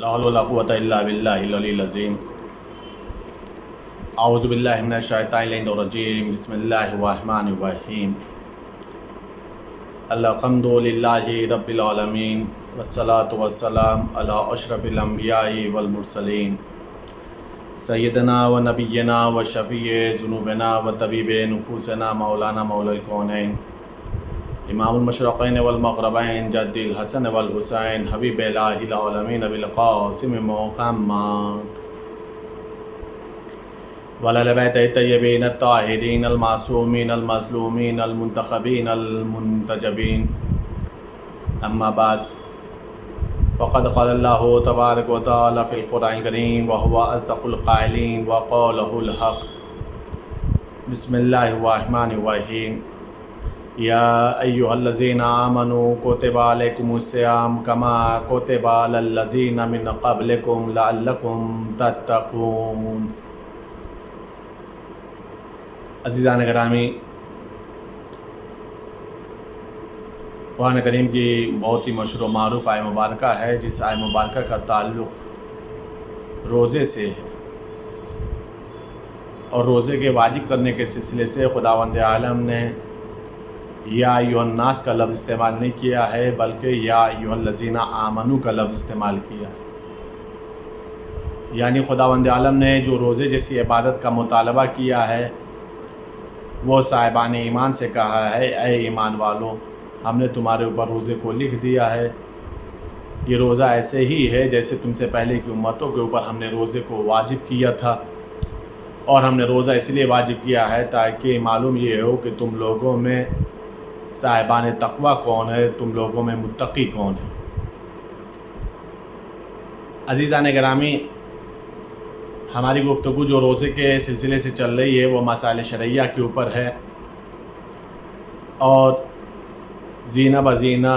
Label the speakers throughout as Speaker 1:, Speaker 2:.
Speaker 1: لا حول ولا قوة إلا بالله العلي العظيم أعوذ بالله من الشيطان الرجيم بسم الله الرحمن الرحيم الحمد لله رب العالمين والصلاة والسلام على أشرف الأنبياء والمرسلين سيدنا ونبينا وشفيع ذنوبنا وطبيب نفوسنا مولانا مولا الكونين امام المشرقین والمغربین جد الحسن والحسین حبیب الہ العالمین بالقاسم محمد وعلی بیت الطیبین الطاہرین المعصومین المظلومین المنتخبین المنتجبین اما بعد فقد قال اللہ تبارک و تعالی فی القرآن الکریم وهو اصدق القائلین وقوله الحق بسم اللہ الرحمن الرحیم یا ایہا الذین آمنوا کتب علیکم الصیام کما کتب علی الذین من قبلکم لعلکم تتقون۔ عزیزان گرامی، قرآن کریم کی بہت ہی مشہور و معروف آیہ مبارکہ ہے، جس آیہ مبارکہ کا تعلق روزے سے ہے، اور روزے کے واجب کرنے کے سلسلے سے خداوند عالم نے یا ایھا الناس کا لفظ استعمال نہیں کیا ہے، بلکہ یا ایھا الذین آمنوا کا لفظ استعمال کیا ہے۔ یعنی خداوند عالم نے جو روزے جیسی عبادت کا مطالبہ کیا ہے، وہ صاحبان ایمان سے کہا ہے، اے ایمان والو، ہم نے تمہارے اوپر روزے کو لکھ دیا ہے۔ یہ روزہ ایسے ہی ہے جیسے تم سے پہلے کی امتوں کے اوپر ہم نے روزے کو واجب کیا تھا، اور ہم نے روزہ اس لیے واجب کیا ہے تاکہ معلوم یہ ہو کہ تم لوگوں میں صاحبان تقوی کون ہے، تم لوگوں میں متقی کون ہے۔ عزیزان گرامی، ہماری گفتگو جو روزے کے سلسلے سے چل رہی ہے وہ مسائل شرعیہ کے اوپر ہے، اور زینہ بزینہ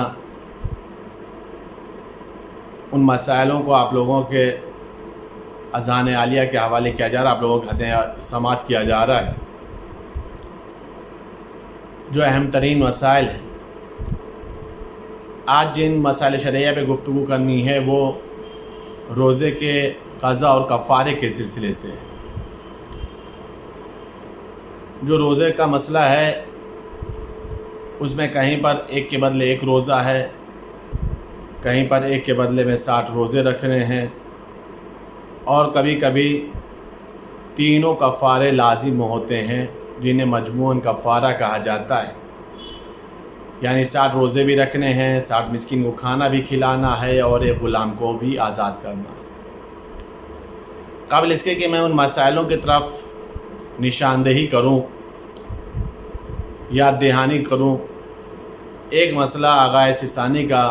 Speaker 1: ان مسائلوں کو آپ لوگوں کے اذان عالیہ کے حوالے کیا جا رہا ہے، آپ لوگوں کے حدیں سماعت کیا جا رہا ہے۔ جو اہم ترین مسائل ہیں، آج جن مسائل شرعیہ پہ گفتگو کرنی ہے وہ روزے کے قضا اور کفارے کے سلسلے سے ہے۔ جو روزے کا مسئلہ ہے اس میں کہیں پر ایک کے بدلے ایک روزہ ہے، کہیں پر ایک کے بدلے میں 60 روزے رکھنے ہیں، اور کبھی کبھی تینوں کفارے لازم ہوتے ہیں جنہیں مجموعاً کفارہ کہا جاتا ہے۔ یعنی 60 روزے بھی رکھنے ہیں، 60 مسکین کو کھانا بھی کھلانا ہے، اور ایک غلام کو بھی آزاد کرنا ہے۔ قبل اس کے کہ میں ان مسائلوں کی طرف نشاندہی کروں، یاد دہانی کروں، ایک مسئلہ آغا سیستانی کا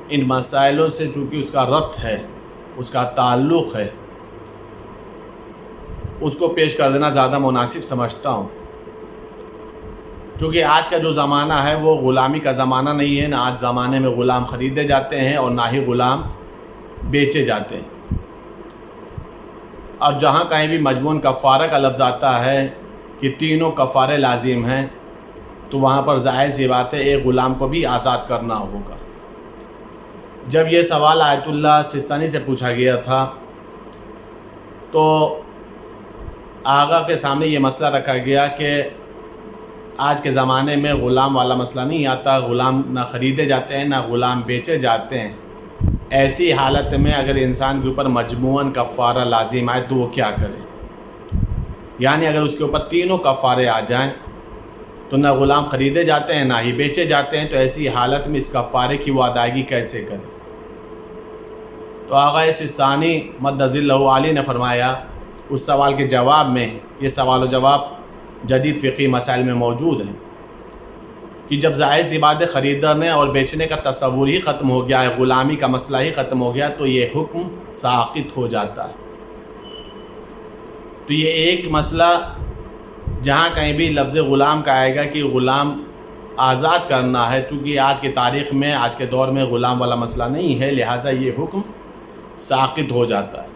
Speaker 1: ان مسائلوں سے چونکہ اس کا ربط ہے، اس کا تعلق ہے، اس کو پیش کر دینا زیادہ مناسب سمجھتا ہوں۔ چونکہ آج کا جو زمانہ ہے وہ غلامی کا زمانہ نہیں ہے، نہ آج زمانے میں غلام خریدے جاتے ہیں اور نہ ہی غلام بیچے جاتے ہیں۔ اور جہاں کہیں بھی مجموعاً کفارہ کا لفظ آتا ہے کہ تینوں کفارے لازم ہیں، تو وہاں پر ظاہر سی بات ہے ایک غلام کو بھی آزاد کرنا ہوگا۔ جب یہ سوال آیت اللہ سیستانی سے پوچھا گیا تھا تو آغا کے سامنے یہ مسئلہ رکھا گیا کہ آج کے زمانے میں غلام والا مسئلہ نہیں آتا، غلام نہ خریدے جاتے ہیں نہ غلام بیچے جاتے ہیں۔ ایسی حالت میں اگر انسان کے اوپر مجموعاً کفارہ لازم آئے تو وہ کیا کرے؟ یعنی اگر اس کے اوپر تینوں کفارے آ جائیں تو نہ غلام خریدے جاتے ہیں نہ ہی بیچے جاتے ہیں، تو ایسی حالت میں اس کفارے کی وہ ادائیگی کیسے کرے؟ تو آغا سیستانی مدظ اللہ علی نے فرمایا اس سوال کے جواب میں، یہ سوال و جواب جدید فقہی مسائل میں موجود ہیں، کہ جب ظاہر سی بات ہے خریدنے اور بیچنے کا تصور ہی ختم ہو گیا ہے، غلامی کا مسئلہ ہی ختم ہو گیا، تو یہ حکم ساقط ہو جاتا ہے۔ تو یہ ایک مسئلہ جہاں کہیں بھی لفظ غلام کا آئے گا کہ غلام آزاد کرنا ہے، چونکہ آج کی تاریخ میں، آج کے دور میں غلام والا مسئلہ نہیں ہے، لہٰذا یہ حکم ساقط ہو جاتا ہے۔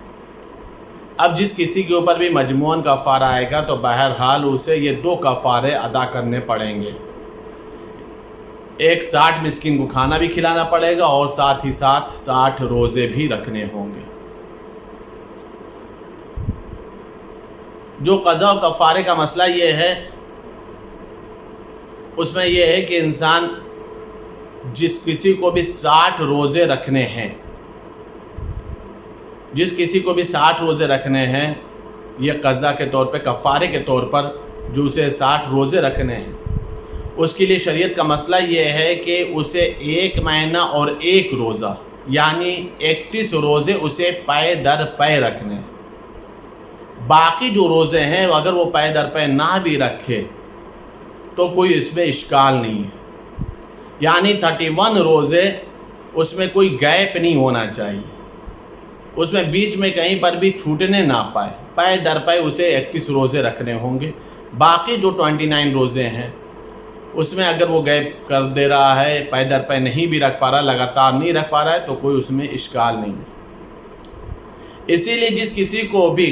Speaker 1: اب جس کسی کے اوپر بھی مجموعاً کفارہ آئے گا تو بہرحال اسے یہ 2 کفارے ادا کرنے پڑیں گے۔ ایک 60 مسکین کو کھانا بھی کھلانا پڑے گا اور ساتھ ہی ساتھ 60 روزے بھی رکھنے ہوں گے۔ جو قضا و کفارے کا مسئلہ یہ ہے، اس میں یہ ہے کہ انسان جس کسی کو بھی 60 روزے رکھنے ہیں، جس کسی کو بھی 60 روزے رکھنے ہیں، یہ قضا کے طور پہ، کفارے کے طور پر جو اسے 60 روزے رکھنے ہیں، اس کے لیے شریعت کا مسئلہ یہ ہے کہ اسے 1 مہینہ اور 1 روزہ یعنی 31 روزے اسے پے در پے رکھنے ہیں۔ باقی جو روزے ہیں اگر وہ پے در پے نہ بھی رکھے تو کوئی اس میں اشکال نہیں ہے، یعنی 31 روزے اس میں کوئی گیپ نہیں ہونا چاہیے، اس میں بیچ میں کہیں پر بھی چھوٹنے نہ پائے، پے در پے اسے 31 روزے رکھنے ہوں گے۔ باقی جو 29 روزے ہیں اس میں اگر وہ گیپ کر دے رہا ہے، پے در پے نہیں بھی رکھ پا رہا، لگاتار نہیں رکھ پا رہا ہے، تو کوئی اس میں اشکال نہیں ہے۔ اسی لیے جس کسی کو بھی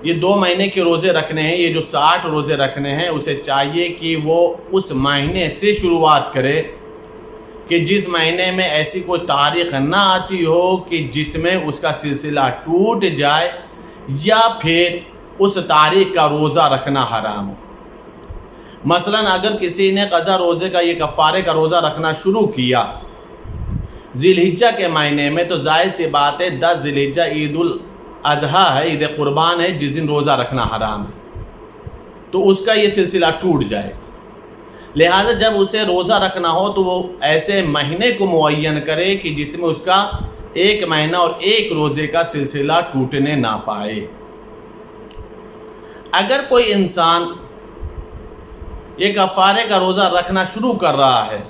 Speaker 1: یہ 2 مہینے کے روزے رکھنے ہیں، یہ جو 60 روزے رکھنے ہیں، اسے چاہیے کہ وہ اس مہینے سے شروعات کرے کہ جس مہینے میں ایسی کوئی تاریخ نہ آتی ہو کہ جس میں اس کا سلسلہ ٹوٹ جائے یا پھر اس تاریخ کا روزہ رکھنا حرام ہو۔ مثلا اگر کسی نے قضا روزے کا، یہ کفارے کا روزہ رکھنا شروع کیا ذی الحجہ کے مہینے میں، تو ظاہر سی بات ہے 10 ذی الحجہ عید الاضحیٰ ہے، عید قربان ہے، جس دن روزہ رکھنا حرام ہے، تو اس کا یہ سلسلہ ٹوٹ جائے گا۔ لہذا جب اسے روزہ رکھنا ہو تو وہ ایسے مہینے کو معین کرے کہ جس میں اس کا 1 مہینہ اور 1 روزے کا سلسلہ ٹوٹنے نہ پائے۔ اگر کوئی انسان یہ کفارے کا روزہ رکھنا شروع کر رہا ہے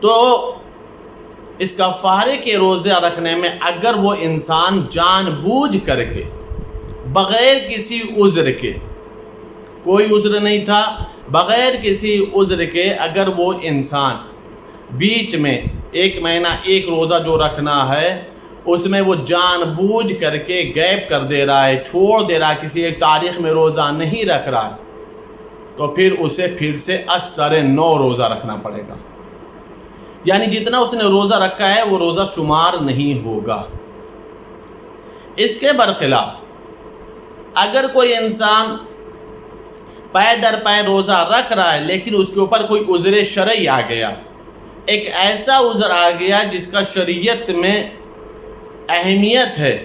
Speaker 1: تو اس کفارے کے روزہ رکھنے میں اگر وہ انسان جان بوجھ کر کے بغیر کسی عذر کے، کوئی عذر نہیں تھا، بغیر کسی عذر کے اگر وہ انسان بیچ میں 1 مہینہ 1 روزہ جو رکھنا ہے اس میں وہ جان بوجھ کر کے گیپ کر دے رہا ہے، چھوڑ دے رہا ہے، کسی ایک تاریخ میں روزہ نہیں رکھ رہا ہے، تو پھر اسے پھر سے اثر 9 روزہ رکھنا پڑے گا، یعنی جتنا اس نے روزہ رکھا ہے وہ روزہ شمار نہیں ہوگا۔ اس کے برخلاف اگر کوئی انسان پے در پے روزہ رکھ رہا ہے لیکن اس کے اوپر کوئی عذر شرعی آ گیا، ایک ایسا عذر آ گیا جس کا شریعت میں اہمیت ہے،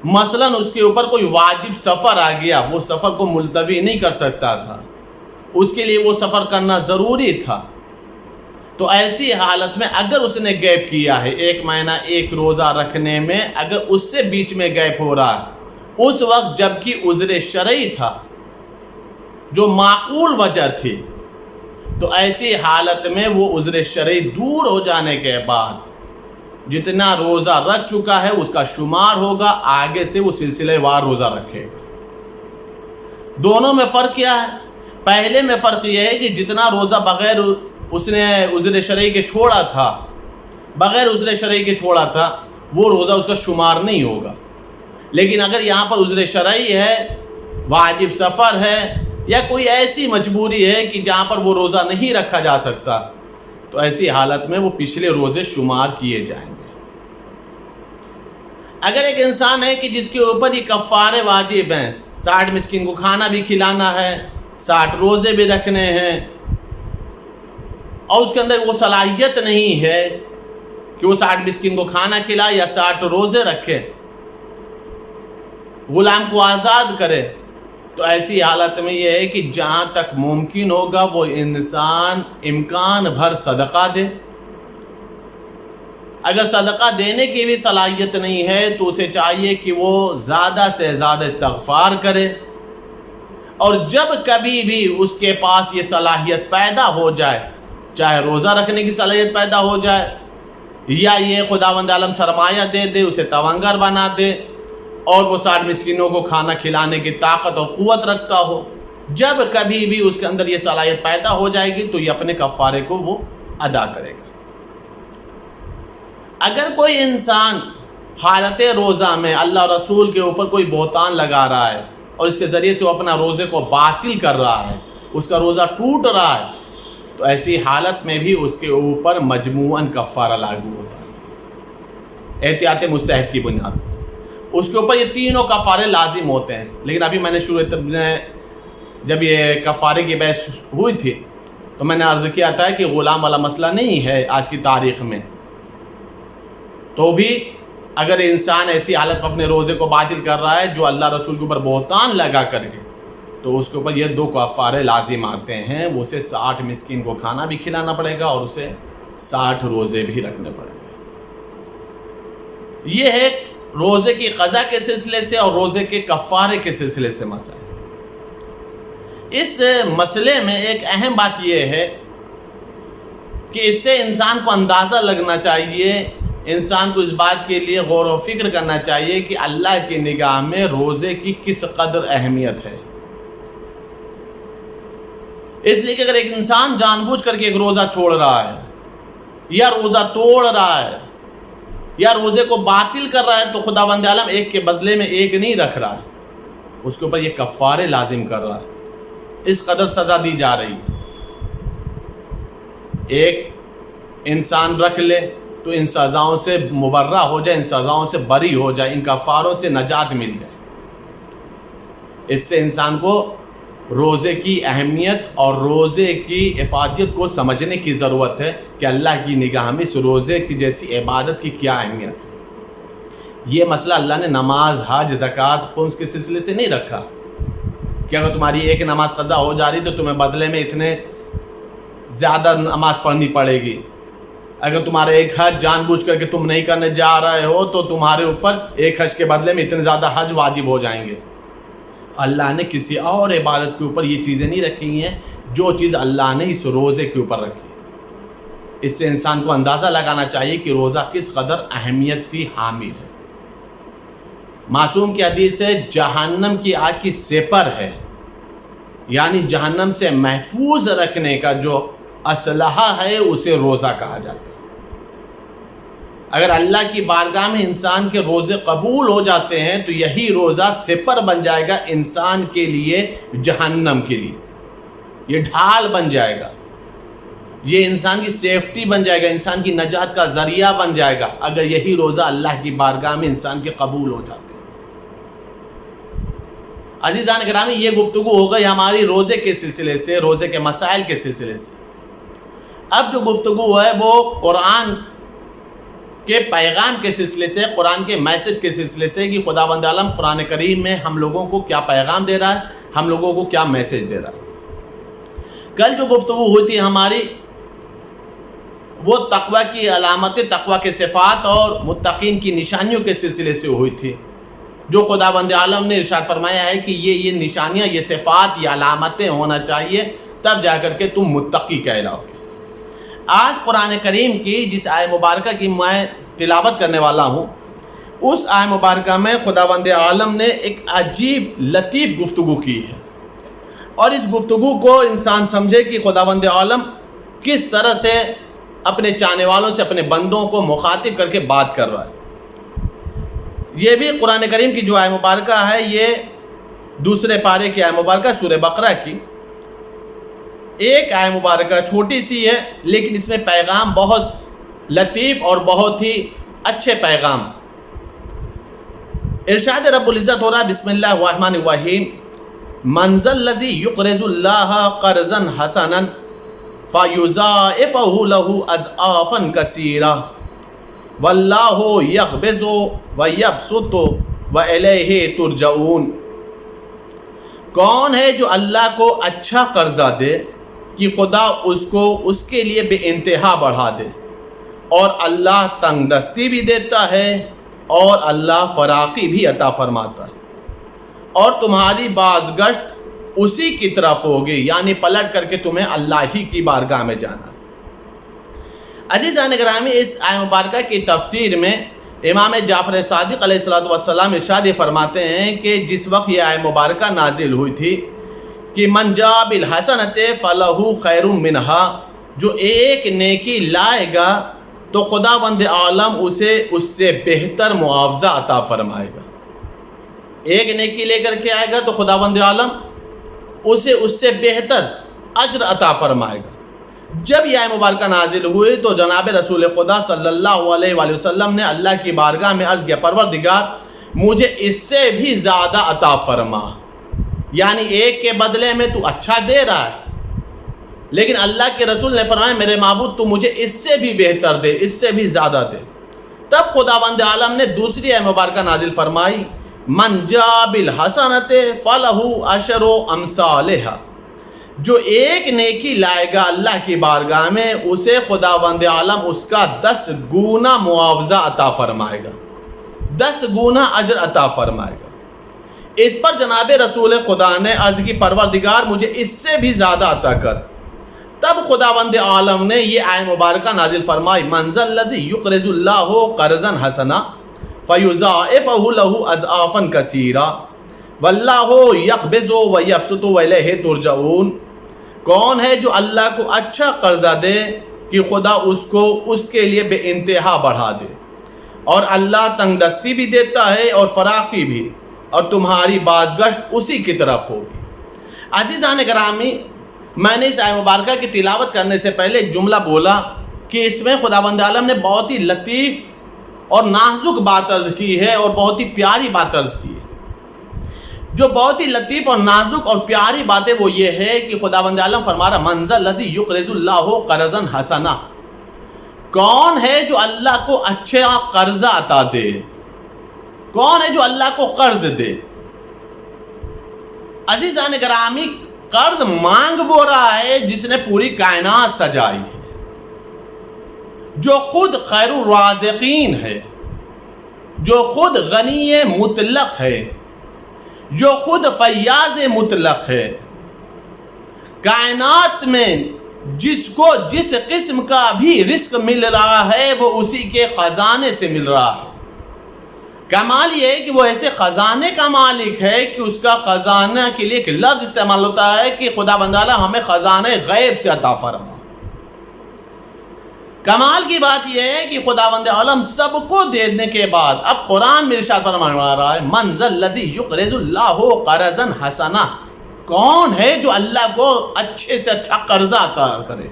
Speaker 1: مثلا اس کے اوپر کوئی واجب سفر آ گیا، وہ سفر کو ملتوی نہیں کر سکتا تھا، اس کے لیے وہ سفر کرنا ضروری تھا، تو ایسی حالت میں اگر اس نے گیپ کیا ہے 1 مہینہ 1 روزہ رکھنے میں، اگر اس سے بیچ میں گیپ ہو رہا ہے اس وقت جبکہ عذر شرعی تھا، جو معقول وجہ تھی، تو ایسی حالت میں وہ عذر شرعی دور ہو جانے کے بعد جتنا روزہ رکھ چکا ہے اس کا شمار ہوگا، آگے سے وہ سلسلے وار روزہ رکھے گا۔ دونوں میں فرق کیا ہے؟ پہلے میں فرق یہ ہے کہ جتنا روزہ بغیر اس نے عذر شرعی کے چھوڑا تھا، بغیر عذر شرعی کے چھوڑا تھا، وہ روزہ اس کا شمار نہیں ہوگا، لیکن اگر یہاں پر عذر شرعی ہے، واجب سفر ہے یا کوئی ایسی مجبوری ہے کہ جہاں پر وہ روزہ نہیں رکھا جا سکتا، تو ایسی حالت میں وہ پچھلے روزے شمار کیے جائیں گے۔ اگر ایک انسان ہے کہ جس کے اوپر یہ کفارے واجب ہیں، 60 مسکین کو کھانا بھی کھلانا ہے، 60 روزے بھی رکھنے ہیں، اور اس کے اندر وہ صلاحیت نہیں ہے کہ وہ 60 مسکین کو کھانا کھلائے یا 60 روزے رکھے، غلام کو آزاد کرے، تو ایسی حالت میں یہ ہے کہ جہاں تک ممکن ہوگا وہ انسان امکان بھر صدقہ دے۔ اگر صدقہ دینے کی بھی صلاحیت نہیں ہے تو اسے چاہیے کہ وہ زیادہ سے زیادہ استغفار کرے، اور جب کبھی بھی اس کے پاس یہ صلاحیت پیدا ہو جائے، چاہے روزہ رکھنے کی صلاحیت پیدا ہو جائے یا یہ خداوند عالم سرمایہ دے دے، اسے توانگر بنا دے اور وہ 60 مسکینوں کو کھانا کھلانے کی طاقت اور قوت رکھتا ہو، جب کبھی بھی اس کے اندر یہ صلاحیت پیدا ہو جائے گی تو یہ اپنے کفارے کو وہ ادا کرے گا۔ اگر کوئی انسان حالت روزہ میں اللہ رسول کے اوپر کوئی بہتان لگا رہا ہے اور اس کے ذریعے سے وہ اپنا روزے کو باطل کر رہا ہے، اس کا روزہ ٹوٹ رہا ہے، تو ایسی حالت میں بھی اس کے اوپر مجموعاً کفارہ لاگو ہوتا ہے احتیاط مستحب کی بنیاد پر۔ اس کے اوپر یہ تینوں کفارے لازم ہوتے ہیں۔ لیکن ابھی میں نے جب یہ کفارے کی بحث ہوئی تھی تو میں نے عرض کیا تھا کہ غلام والا مسئلہ نہیں ہے آج کی تاریخ میں، تو بھی اگر انسان ایسی حالت میں اپنے روزے کو باطل کر رہا ہے جو اللہ رسول کے اوپر بہتان لگا کر کے، تو اس کے اوپر یہ 2 کفارے لازم آتے ہیں۔ وہ اسے 60 مسکین کو کھانا بھی کھلانا پڑے گا اور اسے 60 روزے بھی رکھنے پڑیں گے۔ یہ ہے روزے کی قضا کے سلسلے سے اور روزے کے کفارے کے سلسلے سے مسئلہ۔ اس مسئلے میں ایک اہم بات یہ ہے کہ اس سے انسان کو اندازہ لگنا چاہیے، انسان کو اس بات کے لیے غور و فکر کرنا چاہیے کہ اللہ کی نگاہ میں روزے کی کس قدر اہمیت ہے۔ اس لیے کہ اگر ایک انسان جان بوجھ کر کے ایک روزہ چھوڑ رہا ہے یا روزہ توڑ رہا ہے یا روزے کو باطل کر رہا ہے، تو خداوند عالم ایک کے بدلے میں ایک نہیں رکھ رہا ہے، اس کے اوپر یہ کفارے لازم کر رہا ہے، اس قدر سزا دی جا رہی ہے۔ ایک انسان رکھ لے تو ان سزاؤں سے مبرہ ہو جائے، ان سزاؤں سے بری ہو جائے، ان کفاروں سے نجات مل جائے۔ اس سے انسان کو روزے کی اہمیت اور روزے کی افادیت کو سمجھنے کی ضرورت ہے کہ اللہ کی نگاہ میں اس روزے کی جیسی عبادت کی کیا اہمیت ہے۔ یہ مسئلہ اللہ نے نماز، حج، زکوٰۃ، خمس کے سلسلے سے نہیں رکھا کہ اگر تمہاری ایک نماز قضا ہو جا رہی تو تمہیں بدلے میں اتنے زیادہ نماز پڑھنی پڑے گی۔ اگر تمہارا ایک حج جان بوجھ کر کے تم نہیں کرنے جا رہے ہو تو تمہارے اوپر ایک حج کے بدلے میں اتنے زیادہ حج واجب ہو جائیں گے۔ اللہ نے کسی اور عبادت کے اوپر یہ چیزیں نہیں رکھی ہیں جو چیز اللہ نے اس روزے کے اوپر رکھی۔ اس سے انسان کو اندازہ لگانا چاہیے کہ روزہ کس قدر اہمیت کی حامل ہے۔ معصوم کی حدیث ہے جہنم کی آگ کی سپر ہے، یعنی جہنم سے محفوظ رکھنے کا جو اسلحہ ہے اسے روزہ کہا جاتا ہے۔ اگر اللہ کی بارگاہ میں انسان کے روزے قبول ہو جاتے ہیں تو یہی روزہ سپر بن جائے گا انسان کے لیے جہنم کے لیے، یہ ڈھال بن جائے گا، یہ انسان کی سیفٹی بن جائے گا، انسان کی نجات کا ذریعہ بن جائے گا اگر یہی روزہ اللہ کی بارگاہ میں انسان کے قبول ہو جاتے ہیں۔ عزیزان گرامی، یہ گفتگو ہو گئی ہماری روزے کے سلسلے سے، روزے کے مسائل کے سلسلے سے۔ اب جو گفتگو ہے وہ قرآن کے پیغام کے سلسلے سے، قرآن کے میسج کے سلسلے سے کہ خداوند عالم قرآن کریم میں ہم لوگوں کو کیا پیغام دے رہا ہے، ہم لوگوں کو کیا میسج دے رہا ہے۔ کل جو گفتگو ہوئی تھی ہماری وہ تقوی کی علامتیں، تقوی کے صفات اور متقین کی نشانیوں کے سلسلے سے ہوئی تھی، جو خداوند عالم نے ارشاد فرمایا ہے کہ یہ نشانیاں، یہ صفات، یہ علامتیں ہونا چاہیے، تب جا کر کے تم متقی کہلاؤ گے۔ آج قرآن کریم کی جس آیہ مبارکہ کی میں تلاوت کرنے والا ہوں، اس آیہ مبارکہ میں خداوند عالم نے ایک عجیب لطیف گفتگو کی ہے، اور اس گفتگو کو انسان سمجھے کہ خداوند عالم کس طرح سے اپنے چاہنے والوں سے، اپنے بندوں کو مخاطب کر کے بات کر رہا ہے۔ یہ بھی قرآن کریم کی جو آیہ مبارکہ ہے یہ دوسرے پارے کی آیہ مبارکہ سورہ بقرہ کی ایک آیہ مبارکہ چھوٹی سی ہے، لیکن اس میں پیغام بہت لطیف اور بہت ہی اچھے پیغام۔ ارشاد رب العزت ہو رہا ہے، بسم اللہ الرحمن الرحیم، من ذا الذی یقرض اللہ قرضا حسنا فیضاعفہ لہ اضعافا کثیرا واللہ یقبض ویبسط والیہ ترجعون۔ کون ہے جو اللہ کو اچھا قرضہ دے کہ خدا اس کو اس کے لیے بے انتہا بڑھا دے، اور اللہ تنگ دستی بھی دیتا ہے اور اللہ فراقی بھی عطا فرماتا ہے، اور تمہاری بازگشت اسی کی طرف ہوگی، یعنی پلٹ کر کے تمہیں اللہ ہی کی بارگاہ میں جانا ہے۔ عزیزان گرامی، اس آیہ مبارکہ کی تفسیر میں امام جعفر صادق علیہ السلام ارشاد فرماتے ہیں کہ جس وقت یہ آیہ مبارکہ نازل ہوئی تھی کہ من جاء بالحسنۃ فلہ خیر منہا، جو ایک نیکی لائے گا تو خداوند عالم اسے اس سے بہتر معاوضہ عطا فرمائے گا۔ ایک نیکی لے کر کے آئے گا تو خداوند عالم اسے اس سے بہتر اجر عطا فرمائے گا۔ جب یہ آیت مبارکہ نازل ہوئی تو جناب رسول خدا صلی اللہ علیہ وآلہ وسلم نے اللہ کی بارگاہ میں عرض کیا پروردگار مجھے اس سے بھی زیادہ عطا فرما، یعنی ایک کے بدلے میں تو اچھا دے رہا ہے، لیکن اللہ کے رسول نے فرمایا میرے معبود تو مجھے اس سے بھی بہتر دے، اس سے بھی زیادہ دے۔ تب خداوند عالم نے دوسری آیت مبارکہ نازل فرمائی من جاء بالحسنۃ فلہ عشر امثالھا، جو ایک نیکی لائے گا اللہ کی بارگاہ میں اسے خداوند عالم اس کا 10 گنا معاوضہ عطا فرمائے گا، 10 گنا اجر عطا فرمائے گا۔ اس پر جناب رسول خدا نے عرض کی پروردگار مجھے اس سے بھی زیادہ عطا کر۔ تب خداوند عالم نے یہ آیت مبارکہ نازل فرمائی من ذا الذی یقرض اللہ قرضا حسنا فیضاعفہ لہ اضعافا کثیرا واللہ یقبض ویبسط والیہ ترجعون، کون ہے جو اللہ کو اچھا قرضہ دے کہ خدا اس کو اس کے لیے بے انتہا بڑھا دے، اور اللہ تنگ دستی بھی دیتا ہے اور فراخی بھی، اور تمہاری بازگشت اسی کی طرف ہوگی۔ عزیزان گرامی، میں نے اس آیت مبارکہ کی تلاوت کرنے سے پہلے ایک جملہ بولا کہ اس میں خداوند عالم نے بہت ہی لطیف اور نازک بات عرض کی ہے اور بہت ہی پیاری بات عرض کی ہے۔ جو بہت ہی لطیف اور نازک اور پیاری بات ہے وہ یہ ہے کہ خداوند عالم فرما رہا من ذا الذی یقرض اللہ قرضا حسنا، کون ہے جو اللہ کو اچھا قرضہ عطا دے، کون ہے جو اللہ کو قرض دے۔ عزیزان گرامی، قرض مانگ وہ رہا ہے جس نے پوری کائنات سجائی ہے، جو خود خیر الرازقین ہے، جو خود غنی مطلق ہے، جو خود فیاض مطلق ہے، کائنات میں جس کو جس قسم کا بھی رزق مل رہا ہے وہ اسی کے خزانے سے مل رہا ہے۔ کمال یہ ہے کہ وہ ایسے خزانے کا مالک ہے کہ اس کا خزانہ کے لیے ایک لفظ استعمال ہوتا ہے کہ خداوند عالم ہمیں خزانے غیب سے عطا فرما۔ کمال کی بات یہ ہے کہ خداوند عالم سب کو دینے کے بعد اب قرآن میں ارشاد فرما رہا ہے من ذا الذی یقرض اللہ قرضا حسنا، کون ہے جو اللہ کو اچھے سے اچھا قرضہ عطا کرے،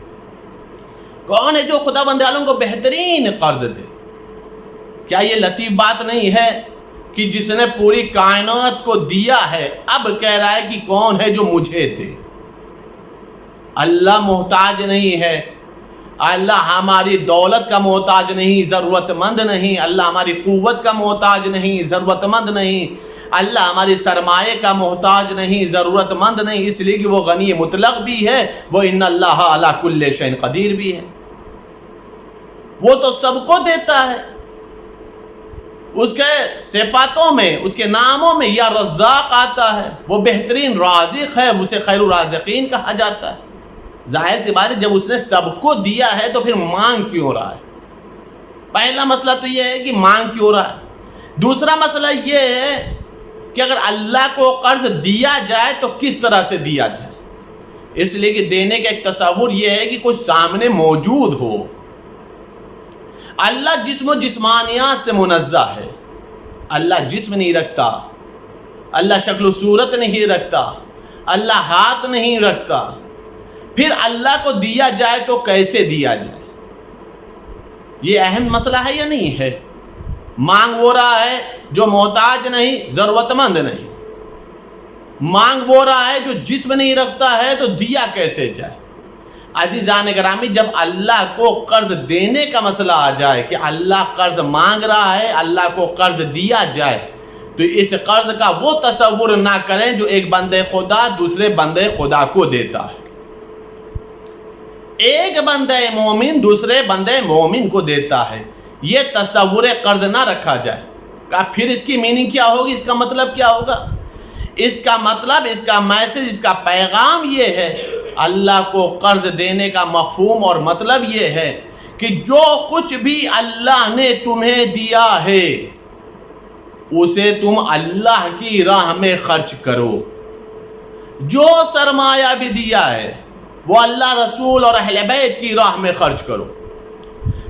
Speaker 1: کون ہے جو خداوند عالم کو بہترین قرض دے۔ کیا یہ لطیف بات نہیں ہے کہ جس نے پوری کائنات کو دیا ہے اب کہہ رہا ہے کہ کون ہے جو مجھے دے۔ اللہ محتاج نہیں ہے، اللہ ہماری دولت کا محتاج نہیں، ضرورت مند نہیں، اللہ ہماری قوت کا محتاج نہیں، ضرورت مند نہیں، اللہ ہماری سرمایہ کا محتاج نہیں، ضرورت مند نہیں، اس لیے کہ وہ غنی مطلق بھی ہے، وہ ان اللہ علی کل شیء قدیر بھی ہے، وہ تو سب کو دیتا ہے۔ اس کے صفاتوں میں، اس کے ناموں میں یا رزاق آتا ہے، وہ بہترین رازق ہے، اسے خیر الرازقین کہا جاتا ہے۔ ظاہر سی بات ہے جب اس نے سب کو دیا ہے تو پھر مانگ کیوں رہا ہے؟ پہلا مسئلہ تو یہ ہے کہ مانگ کیوں رہا ہے۔ دوسرا مسئلہ یہ ہے کہ اگر اللہ کو قرض دیا جائے تو کس طرح سے دیا جائے، اس لیے کہ دینے کا ایک تصور یہ ہے کہ کچھ سامنے موجود ہو۔ اللہ جسم و جسمانیات سے منزہ ہے، اللہ جسم نہیں رکھتا، اللہ شکل و صورت نہیں رکھتا، اللہ ہاتھ نہیں رکھتا، پھر اللہ کو دیا جائے تو کیسے دیا جائے؟ یہ اہم مسئلہ ہے یا نہیں ہے؟ مانگ وہ رہا ہے جو محتاج نہیں، ضرورت مند نہیں، مانگ وہ رہا ہے جو جسم نہیں رکھتا ہے، تو دیا کیسے جائے؟ عزیزان گرامی، جب اللہ کو قرض دینے کا مسئلہ آ جائے کہ اللہ قرض مانگ رہا ہے، اللہ کو قرض دیا جائے، تو اس قرض کا وہ تصور نہ کریں جو ایک بندے خدا دوسرے بندے خدا کو دیتا ہے۔ ایک بندے مومن دوسرے بندے مومن کو دیتا ہے، یہ تصور قرض نہ رکھا جائے۔ پھر اس کی میننگ کیا ہوگی، اس کا مطلب کیا ہوگا؟ اس کا مطلب، اس کا میسج، اس کا پیغام یہ ہے، اللہ کو قرض دینے کا مفہوم اور مطلب یہ ہے کہ جو کچھ بھی اللہ نے تمہیں دیا ہے اسے تم اللہ کی راہ میں خرچ کرو۔ جو سرمایہ بھی دیا ہے وہ اللہ رسول اور اہل بیت کی راہ میں خرچ کرو۔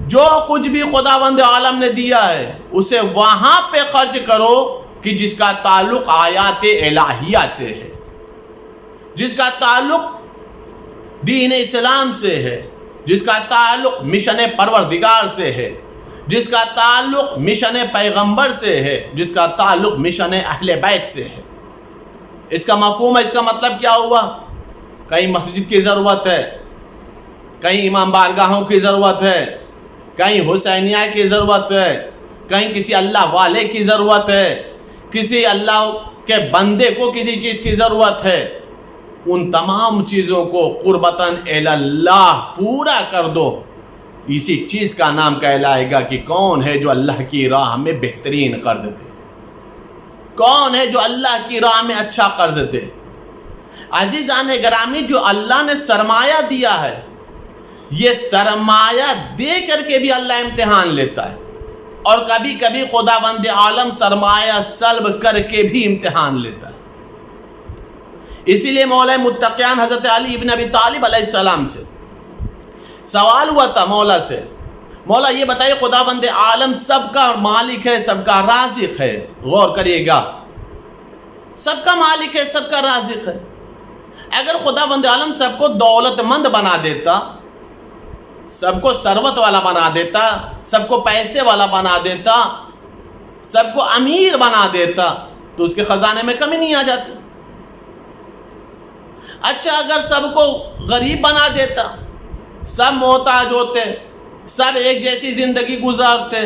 Speaker 1: جو کچھ بھی خداوند عالم نے دیا ہے اسے وہاں پہ خرچ کرو کہ جس کا تعلق آیات الہیہ سے ہے، جس کا تعلق دین اسلام سے ہے، جس کا تعلق مشن پروردگار سے ہے، جس کا تعلق مشن پیغمبر سے ہے، جس کا تعلق مشن اہل بیت سے ہے۔ اس کا مفہوم ہے، اس کا مطلب کیا ہوا؟ کہیں مسجد کی ضرورت ہے، کہیں امام بارگاہوں کی ضرورت ہے، کہیں حسینیہ کی ضرورت ہے، کہیں کسی اللہ والے کی ضرورت ہے، کسی اللہ کے بندے کو کسی چیز کی ضرورت ہے، ان تمام چیزوں کو قربتاً الی اللہ پورا کر دو۔ اسی چیز کا نام کہلائے گا کہ کون ہے جو اللہ کی راہ میں بہترین قرض دے، کون ہے جو اللہ کی راہ میں اچھا قرض دے۔ عزیزان گرامی، جو اللہ نے سرمایہ دیا ہے، یہ سرمایہ دے کر کے بھی اللہ امتحان لیتا ہے، اور کبھی کبھی خداوند عالم سرمایہ سلب کر کے بھی امتحان لیتا ہے۔ اسی لیے مولا متقیان حضرت علی ابن ابی طالب علیہ السلام سے سوال ہوا تھا، مولا سے، مولا یہ بتائیے خداوند عالم سب کا مالک ہے، سب کا رازق ہے، غور کریے گا، سب کا مالک ہے، سب کا رازق ہے۔ اگر خداوند عالم سب کو دولت مند بنا دیتا، سب کو ثروت والا بنا دیتا، سب کو پیسے والا بنا دیتا، سب کو امیر بنا دیتا، تو اس کے خزانے میں کمی نہیں آ جاتی۔ اچھا، اگر سب کو غریب بنا دیتا، سب محتاج ہوتے، سب ایک جیسی زندگی گزارتے،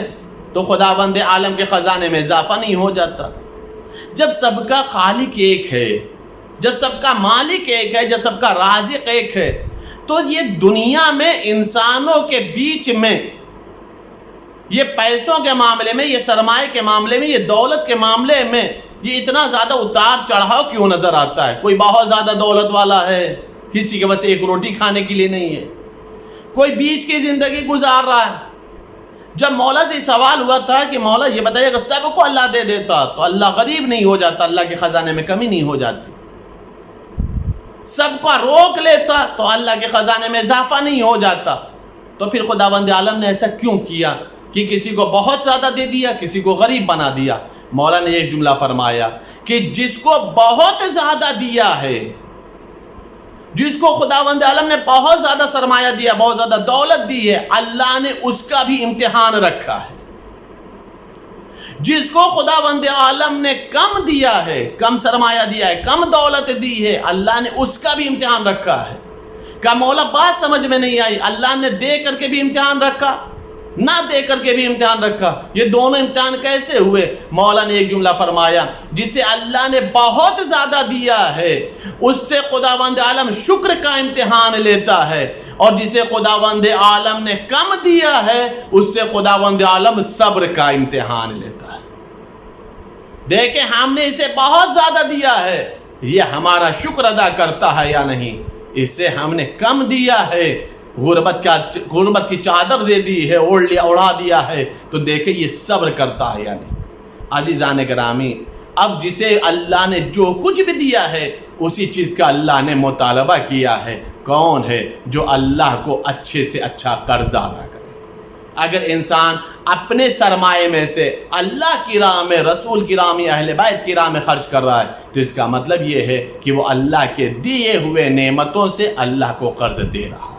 Speaker 1: تو خداوند عالم کے خزانے میں اضافہ نہیں ہو جاتا۔ جب سب کا خالق ایک ہے، جب سب کا مالک ایک ہے، جب سب کا رازق ایک ہے، تو یہ دنیا میں انسانوں کے بیچ میں یہ پیسوں کے معاملے میں، یہ سرمایہ کے معاملے میں، یہ دولت کے معاملے میں یہ اتنا زیادہ اتار چڑھاؤ کیوں نظر آتا ہے؟ کوئی بہت زیادہ دولت والا ہے، کسی کے بس ایک روٹی کھانے کے لیے نہیں ہے، کوئی بیچ کی زندگی گزار رہا ہے۔ جب مولا سے سوال ہوا تھا کہ مولا یہ بتائیے اگر سب کو اللہ دے دیتا تو اللہ غریب نہیں ہو جاتا، اللہ کے خزانے میں کمی نہیں ہو جاتی، سب کو روک لیتا تو اللہ کے خزانے میں اضافہ نہیں ہو جاتا، تو پھر خداوند عالم نے ایسا کیوں کیا کہ کسی کو بہت زیادہ دے دیا، کسی کو غریب بنا دیا؟ مولا نے ایک جملہ فرمایا کہ جس کو بہت زیادہ دیا ہے، جس کو خداوند عالم نے بہت زیادہ سرمایہ دیا، بہت زیادہ دولت دی ہے، اللہ نے اس کا بھی امتحان رکھا ہے۔ جس کو خداوند عالم نے کم دیا ہے، کم سرمایہ دیا ہے، کم دولت دی ہے، اللہ نے اس کا بھی امتحان رکھا ہے۔ کہ مولا بات سمجھ میں نہیں آئی، اللہ نے دے کر کے بھی امتحان رکھا، نہ دے کر کے بھی امتحان رکھا، یہ دونوں امتحان کیسے ہوئے؟ مولا نے ایک جملہ فرمایا، جسے اللہ نے بہت زیادہ دیا ہے اس سے خداوند عالم شکر کا امتحان لیتا ہے، اور جسے خداوند عالم نے کم دیا ہے اس سے خداوند عالم صبر کا امتحان لیتا ہے۔ دیکھیں، ہم نے اسے بہت زیادہ دیا ہے، یہ ہمارا شکر ادا کرتا ہے یا نہیں؟ اس سے ہم نے کم دیا ہے، غربت کی چادر دے دی ہے، اڑا دیا ہے، تو دیکھیں یہ صبر کرتا ہے یا نہیں؟ عزیزان گرامی، اب جسے اللہ نے جو کچھ بھی دیا ہے اسی چیز کا اللہ نے مطالبہ کیا ہے، کون ہے جو اللہ کو اچھے سے اچھا قرض ادا کرے۔ اگر انسان اپنے سرمایے میں سے اللہ کی راہ میں، رسول کی راہ میں، اہل بیت کی راہ میں خرچ کر رہا ہے، تو اس کا مطلب یہ ہے کہ وہ اللہ کے دیے ہوئے نعمتوں سے اللہ کو قرض دے رہا ہے۔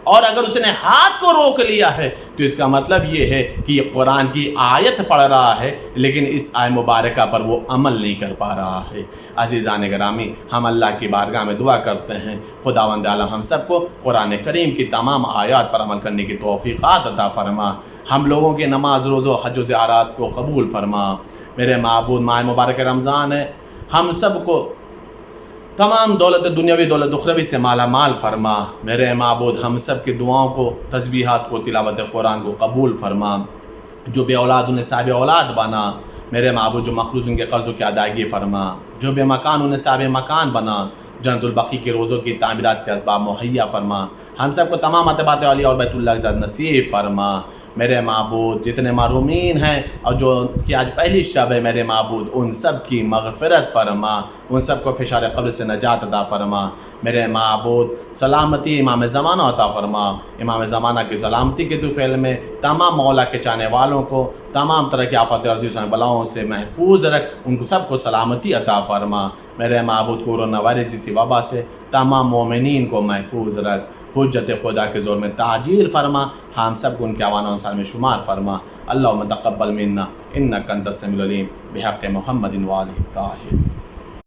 Speaker 1: اور اگر اس نے ہاتھ کو روک لیا ہے تو اس کا مطلب یہ ہے کہ یہ قرآن کی آیت پڑھ رہا ہے لیکن اس آیت مبارکہ پر وہ عمل نہیں کر پا رہا ہے۔ عزیزان گرامی، ہم اللہ کی بارگاہ میں دعا کرتے ہیں، خداوند عالم ہم سب کو قرآن کریم کی تمام آیات پر عمل کرنے کی توفیقات عطا فرما، ہم لوگوں کے نماز، روزہ، حج و زیارات کو قبول فرما۔ میرے معبود، ماہ مبارک رمضان ہے، ہم سب کو تمام دولت دنیاوی، دولت اخروی سے مالا مال فرما۔ میرے معبود، ہم سب کی دعاؤں کو، تسبیحات کو، تلاوت قرآن کو قبول فرما۔ جو بے اولاد انہیں صاحب اولاد بنا، میرے معبود جو مقروض ان کے قرضوں کی ادائیگی فرما۔ جو بے مکان انہیں صاحب مکان بنا، جنت البقیع کے روزوں کی تعمیرات کے اسباب مہیا فرما۔ ہم سب کو تمام اتباعِ علی اور بیت اللہ کی زیارت نصیب فرما۔ میرے معبود جتنے محرومین ہیں اور جو کہ آج پہلی شب ہے میرے معبود ان سب کی مغفرت فرما، ان سب کو فشار قبر سے نجات عطا فرما۔ میرے معبود سلامتی امام زمانہ عطا فرما، امام زمانہ کی سلامتی کے طفیل میں تمام مولا کے چاہنے والوں کو تمام طرح کی آفات عرضی و بلاؤں سے محفوظ رکھ، ان کو سب کو سلامتی عطا فرما۔ میرے معبود کورونا وائرس جیسی وبا سے تمام مومنین کو محفوظ رکھ، حجت خدا کے زور میں تعجیل فرما، ہم سب کو ان کے اعوان و انصار میں شمار فرما۔ اللہم تقبل منا انک انت السمیع العلیم بحق محمد و آلہ الطاہرین۔